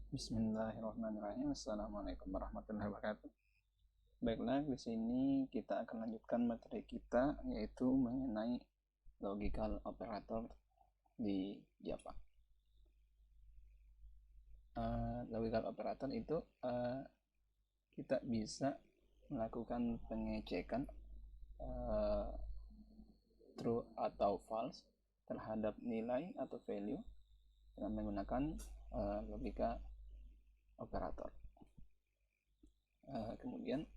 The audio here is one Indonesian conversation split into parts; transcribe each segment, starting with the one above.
Bismillahirrahmanirrahim. Assalamualaikum warahmatullahi wabarakatuh. Baiklah, di sini kita akan lanjutkan materi kita, yaitu mengenai logical operator di Java. Logical operator itu kita bisa melakukan pengecekan true atau false terhadap nilai atau value dengan menggunakan logika operator. Kemudian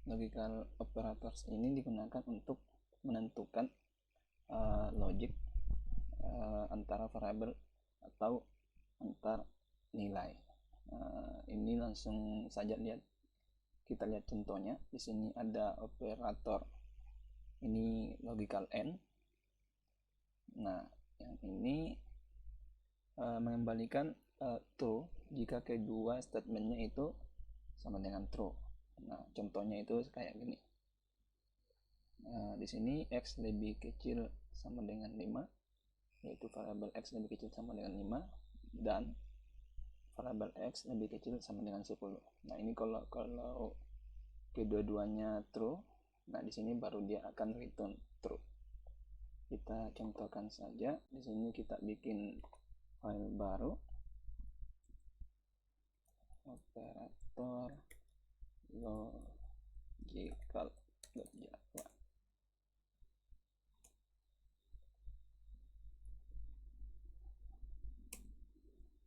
logical operators ini digunakan untuk menentukan logic antara variabel atau antar nilai. Ini langsung saja kita lihat contohnya. Di sini ada operator ini logical n. Nah, yang ini mengembalikan true jika kedua statementnya itu sama dengan true. Nah, contohnya itu kayak gini. Di sini x lebih kecil sama dengan 5, yaitu variabel x lebih kecil sama dengan 5, dan variabel x lebih kecil sama dengan 10. Nah, ini kalau kedua-duanya true, nah di sini baru dia akan return true. Kita contohkan saja. Di sini kita bikin file baru, operator logical.java.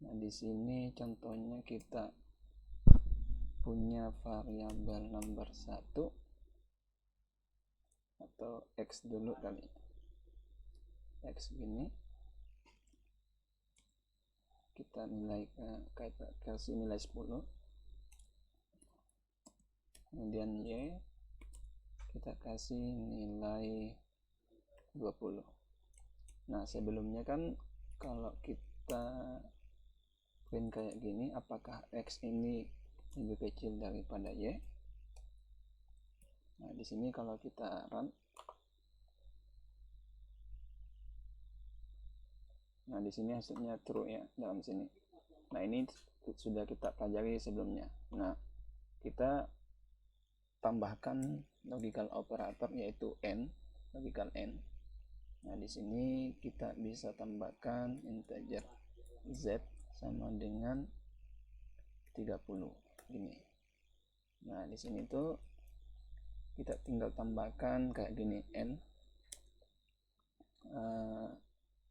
Nah, di sini contohnya kita punya variabel nomor 1 atau x dulu kali. X gini. Kita nilai kasih nilai 10. Kemudian y kita kasih nilai 20. Nah, sebelumnya kan kalau kita print kayak gini, apakah x ini lebih kecil daripada y? Nah, di sini kalau kita run, nah di sini hasilnya true ya dalam sini. Nah, ini sudah kita pelajari sebelumnya. Nah, kita tambahkan logical operator yaitu n, logical n. Nah, di sini kita bisa tambahkan integer z sama dengan 30 gini. Nah, di sini tuh kita tinggal tambahkan kayak gini, n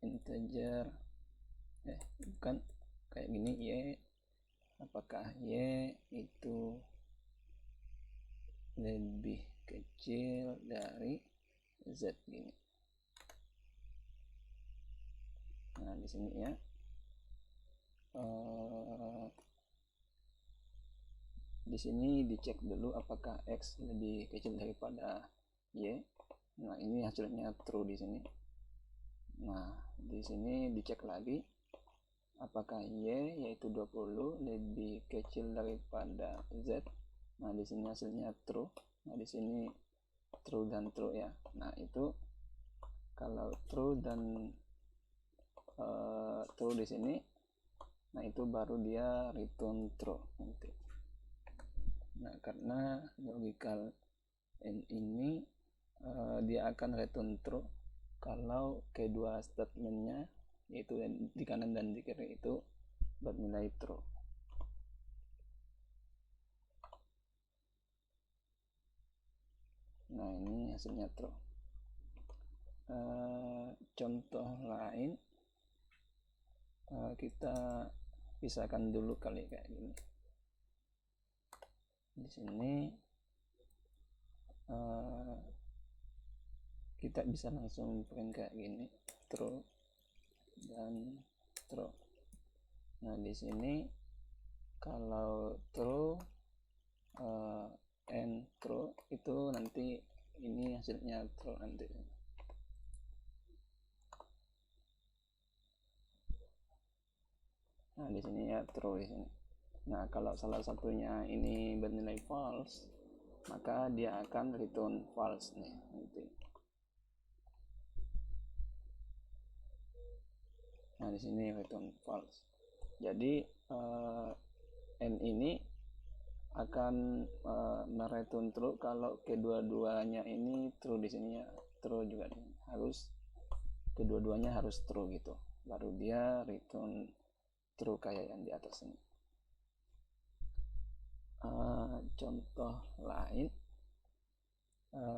integer bukan kayak gini, y, apakah y itu lebih kecil dari z gini. Nah, di sini ya, di sini dicek dulu apakah x lebih kecil daripada y. Nah, ini hasilnya true di sini. Nah, di sini dicek lagi apakah y yaitu 20 lebih kecil daripada z. Nah, di sini hasilnya true. Nah, di sini true dan true ya. Nah, itu kalau true dan true di sini, nah itu baru dia return true nanti. Nah, karena logical n ini dia akan return true kalau kedua statementnya, yaitu di kanan dan di kiri, itu bernilai true. Nah, ini hasilnya true. Contoh lain, kita pisahkan dulu kali kayak gini. Di sini kita bisa langsung print kayak gini, true dan true. Nah, di sini kalau true and true itu nanti ini hasilnya true nanti. Nah, di sini ya true di sini. Nah, kalau salah satunya ini bernilai false, maka dia akan return false nih nanti. Nah, di sini return false. Jadi n ini akan mereturn true kalau kedua-duanya ini true. Di sini ya true juga, harus kedua-duanya harus true gitu, baru dia return true kayak yang di atas ini. Contoh lain,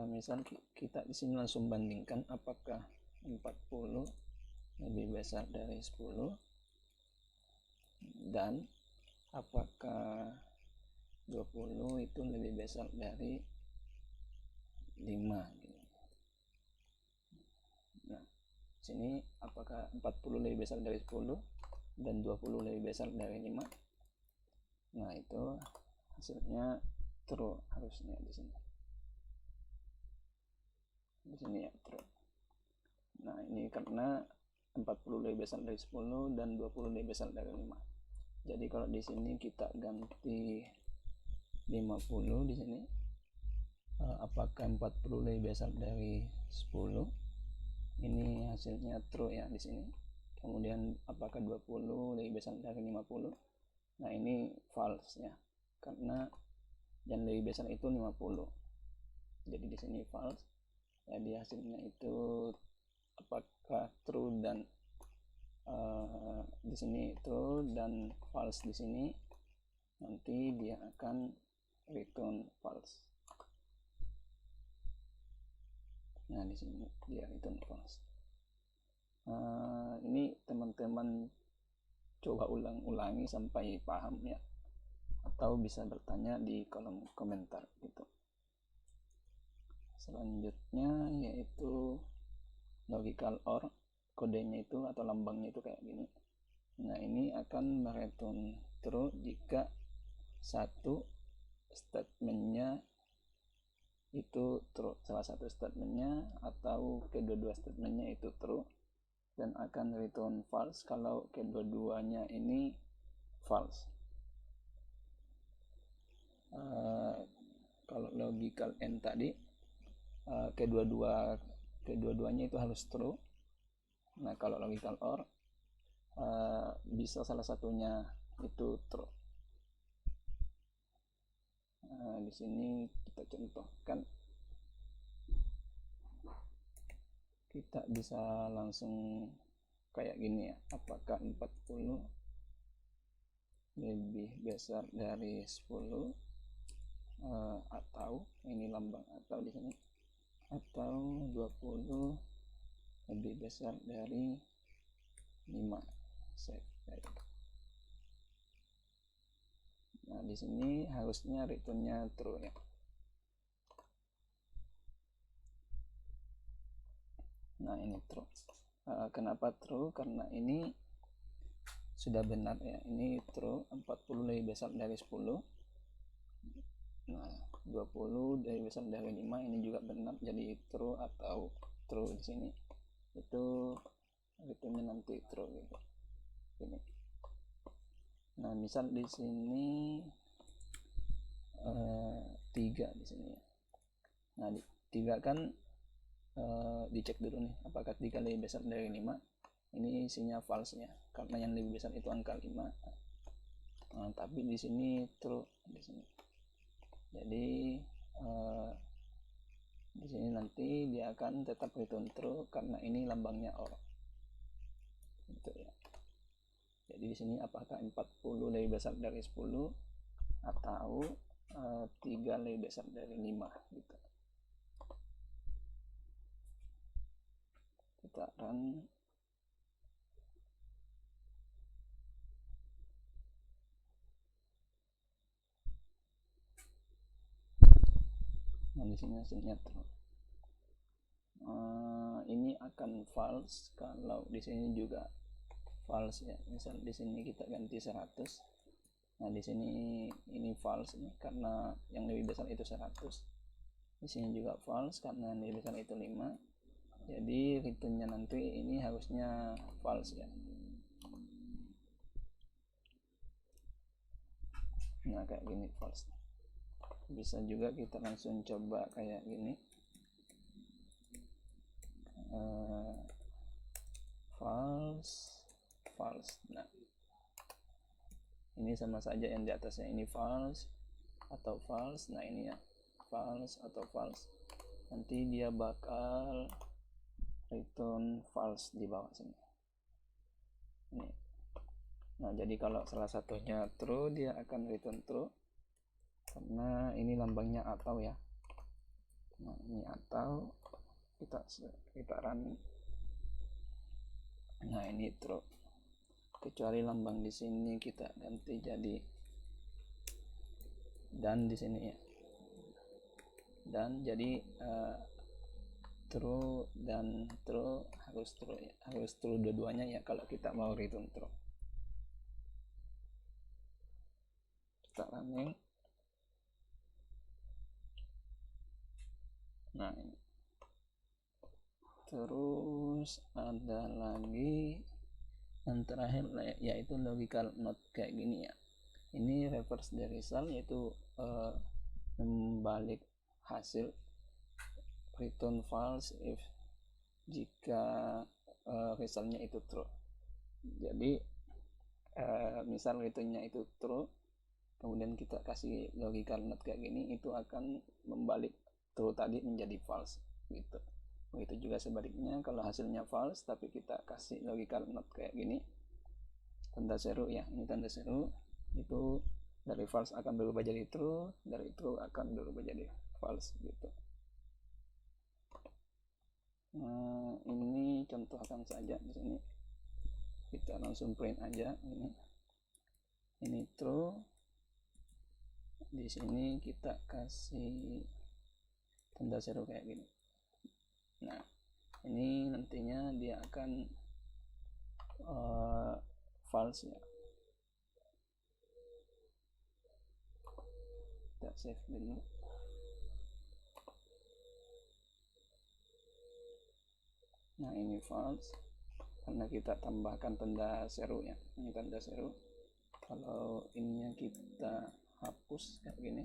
misal kita di sini langsung bandingkan apakah 40 lebih besar dari 10 dan apakah 20 itu lebih besar dari 5 gitu. Nah, sini apakah 40 lebih besar dari 10 dan 20 lebih besar dari 5. Nah, itu hasilnya true harusnya di sini. Di sini ya true. Nah, ini karena 40 lebih besar dari 10 dan 20 lebih besar dari 5. Jadi kalau di sini kita ganti 50 di sini, apakah 40 lebih besar dari 10, ini hasilnya true ya di sini. Kemudian apakah 20 lebih besar dari 50, nah ini false ya, karena yang lebih besar itu 50. Jadi di sini false. Jadi hasilnya itu apakah true dan di sini true dan false di sini, nanti dia akan return false. Nah, di sini dia return false. Ini teman-teman coba ulang-ulangi sampai paham ya, atau bisa bertanya di kolom komentar gitu. Selanjutnya yaitu logical OR, kodenya itu atau lambangnya itu kayak gini. Nah, ini akan mereturn true jika satu statementnya itu true, salah satu statementnya atau kedua-dua statementnya itu true, dan akan return false kalau kedua-duanya ini false. Kalau logical AND tadi kedua-duanya itu harus true. Nah, kalau logical OR bisa salah satunya itu true. Di sini kita contohkan, kita bisa langsung kayak gini ya, apakah 40 lebih besar dari 10, atau ini lambang atau di sini, atau 20 lebih besar dari 5. Nah, di sini harusnya returnnya true ya. Nah, ini true. Kenapa true? Karena ini sudah benar ya, ini true, 40 lebih besar dari 10. Nah, 20 lebih besar dari 5, ini juga benar, jadi true atau true di sini itu returnnya nanti true gitu. Ini. Nah, misal di sini 3 di sini ya. Nah, 3 kan dicek dulu nih apakah 3 lebih besar dari 5. Ini isinya false ya, karena yang lebih besar itu angka 5. Nah, tapi di sini true di sini. Jadi di sini nanti dia akan tetap return true karena ini lambangnya OR. Gitu ya. Jadi di sini apakah 40 lebih besar dari 10 atau 3 lebih besar dari 5 gitu. Kita run. Nah, di sini hasilnya true. Ini akan false kalau di sini juga false ya. Misal di sini kita ganti 100. Nah, di sini ini false nih karena yang lebih besar itu 100. Di sini juga false karena yang lebih besar itu 5. Jadi returnnya nanti ini harusnya false ya. Nah, kayak gini false. Bisa juga kita langsung coba kayak gini, false. Nah, ini sama saja yang di atasnya ini false atau false. Nah ini ya false atau false, nanti dia bakal return false di bawah sini ini. Nah jadi kalau salah satunya true dia akan return true karena ini lambangnya atau ya. Nah ini atau kita run. Nah ini true, kecuali lambang di sini kita ganti jadi dan di sini ya, dan jadi true dan true harus true dua-duanya ya kalau kita mau return true. Kita running. Nah ini terus ada lagi yang terakhir yaitu logical not kayak gini ya. Ini reverse the result, yaitu membalik hasil, return false if jika resultnya itu true. Jadi misal returnnya itu true, kemudian kita kasih logical not kayak gini, itu akan membalik true tadi menjadi false gitu. Begitu juga sebaliknya, kalau hasilnya false tapi kita kasih logical not kayak gini, tanda seru ya, ini tanda seru, itu dari false akan berubah jadi true, dari true akan berubah jadi false gitu. Nah ini contohkan saja di sini, kita langsung print aja ini true, di sini kita kasih tanda seru kayak gini. Nah ini nantinya dia akan false ya. Kita save dulu. Nah ini false karena kita tambahkan tanda seru ya, ini tanda seru. Kalau ininya kita hapus kayak gini,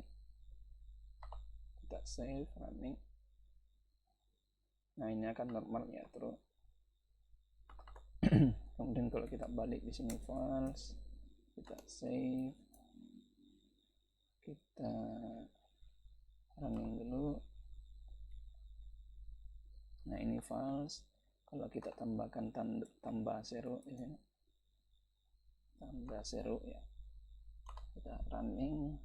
kita save running. Nah ini akan normal ya terus. Kemudian kalau kita balik di sini false, kita save, kita running dulu. Nah ini false. Kalau kita tambahkan tambah seru di sini, tambah seru ya, kita running.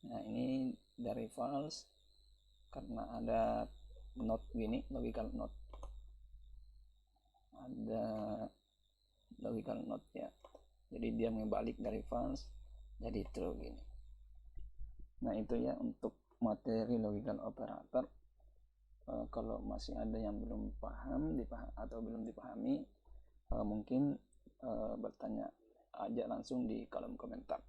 Nah ini dari false karena ada not gini, logical not, ada logical not ya, jadi dia membalik dari false jadi true gini. Nah itu ya untuk materi logical operator. Kalau masih ada yang belum paham atau belum dipahami, mungkin bertanya aja langsung di kolom komentar.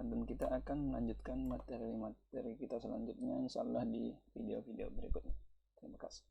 Dan kita akan melanjutkan materi-materi kita selanjutnya insyaallah di video-video berikutnya. Terima kasih.